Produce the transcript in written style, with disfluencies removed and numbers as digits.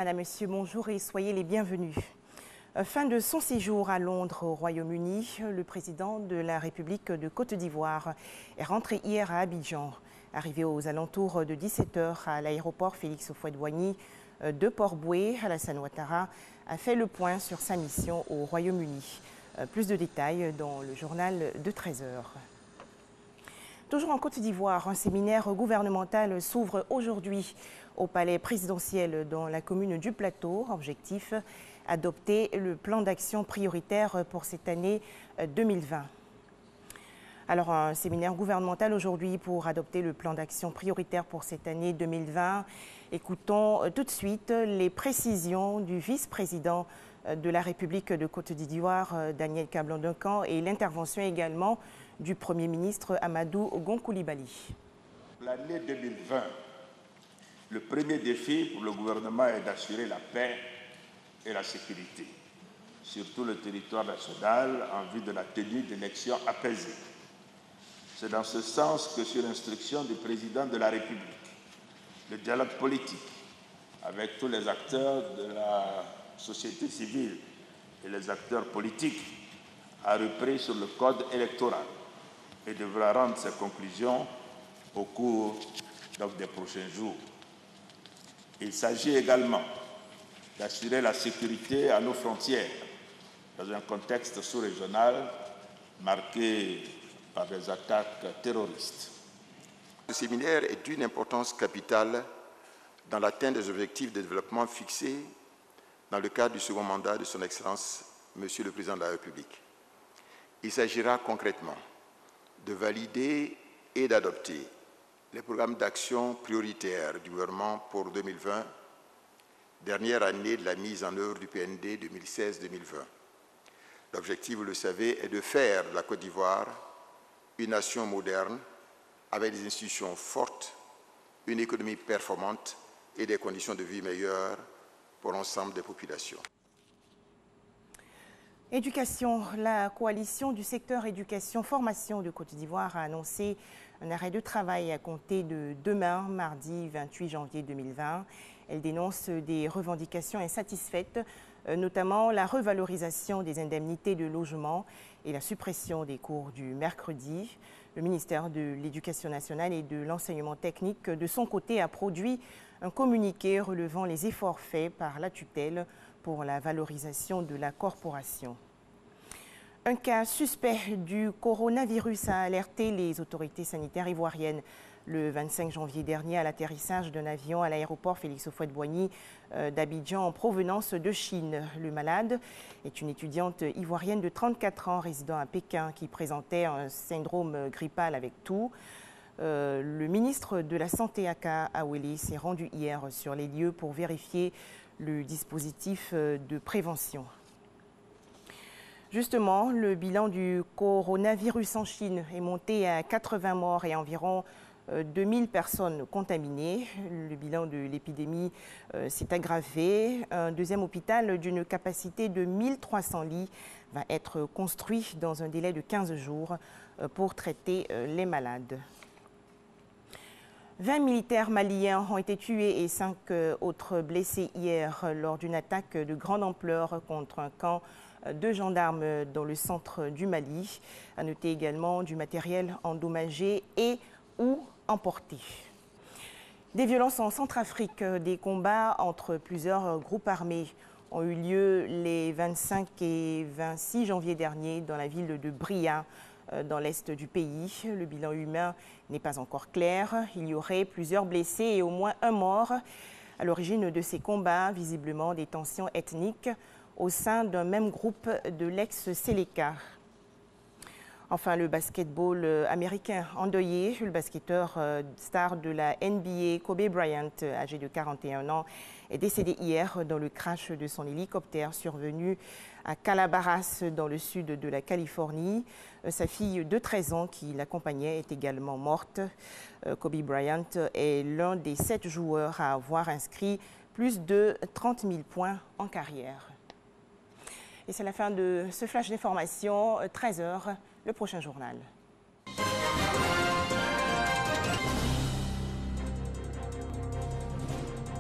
Madame, Monsieur, bonjour et soyez les bienvenus. Fin de son séjour à Londres au Royaume-Uni, le président de la République de Côte d'Ivoire est rentré hier à Abidjan. Arrivé aux alentours de 17 h à l'aéroport Félix Houphouët-Boigny de Port-Bouët, Alassane Ouattara a fait le point sur sa mission au Royaume-Uni. Plus de détails dans le journal de 13 h. Toujours en Côte d'Ivoire, un séminaire gouvernemental s'ouvre aujourd'hui au palais présidentiel dans la commune du Plateau. Objectif, adopter le plan d'action prioritaire pour cette année 2020. Alors, un séminaire gouvernemental aujourd'hui pour adopter le plan d'action prioritaire pour cette année 2020. Écoutons tout de suite les précisions du vice-président de la République de Côte d'Ivoire, Daniel Kablan-Duncan, et l'intervention également du Premier ministre Amadou Gon Coulibaly. L'année 2020, le premier défi pour le gouvernement est d'assurer la paix et la sécurité sur tout le territoire national en vue de la tenue d'élections apaisées. C'est dans ce sens que, sur instruction du président de la République, le dialogue politique avec tous les acteurs de la société civile et les acteurs politiques a repris sur le code électoral et devra rendre ses conclusions au cours des prochains jours. Il s'agit également d'assurer la sécurité à nos frontières dans un contexte sous-régional marqué par des attaques terroristes. Ce séminaire est d'une importance capitale dans l'atteinte des objectifs de développement fixés dans le cadre du second mandat de son Excellence, Monsieur le Président de la République. Il s'agira concrètement de valider et d'adopter les programmes d'action prioritaires du gouvernement pour 2020, dernière année de la mise en œuvre du PND 2016-2020. L'objectif, vous le savez, est de faire de la Côte d'Ivoire une nation moderne avec des institutions fortes, une économie performante et des conditions de vie meilleures pour l'ensemble des populations. Éducation, la coalition du secteur éducation-formation de Côte d'Ivoire a annoncé un arrêt de travail à compter de demain, mardi 28 janvier 2020. Elle dénonce des revendications insatisfaites, notamment la revalorisation des indemnités de logement et la suppression des cours du mercredi. Le ministère de l'Éducation nationale et de l'enseignement technique, de son côté, a produit un communiqué relevant les efforts faits par la tutelle pour la valorisation de la corporation. Un cas suspect du coronavirus a alerté les autorités sanitaires ivoiriennes le 25 janvier dernier à l'atterrissage d'un avion à l'aéroport Félix Houphouët-Boigny d'Abidjan en provenance de Chine. Le malade est une étudiante ivoirienne de 34 ans résidant à Pékin qui présentait un syndrome grippal avec toux. Le ministre de la Santé, Aka Awele, s'est rendu hier sur les lieux pour vérifier le dispositif de prévention. Justement, le bilan du coronavirus en Chine est monté à 80 morts et environ 2000 personnes contaminées. Le bilan de l'épidémie s'est aggravé. Un deuxième hôpital d'une capacité de 1300 lits va être construit dans un délai de 15 jours pour traiter les malades. 20 militaires maliens ont été tués et 5 autres blessés hier lors d'une attaque de grande ampleur contre un camp de gendarmes dans le centre du Mali. À noter également du matériel endommagé et ou emporté. Des violences en Centrafrique, des combats entre plusieurs groupes armés ont eu lieu les 25 et 26 janvier dernier dans la ville de Bria, dans l'est du pays. Le bilan humain n'est pas encore clair. Il y aurait plusieurs blessés et au moins un mort. À l'origine de ces combats, visiblement des tensions ethniques au sein d'un même groupe de l'ex-Séléka. Enfin, le basketball américain endeuillé, le basketteur star de la NBA, Kobe Bryant, âgé de 41 ans, est décédé hier dans le crash de son hélicoptère survenu à Calabaras, dans le sud de la Californie. Sa fille de 13 ans qui l'accompagnait est également morte. Kobe Bryant est l'un des 7 joueurs à avoir inscrit plus de 30 000 points en carrière. Et c'est la fin de ce flash d'information, 13 h, le prochain journal.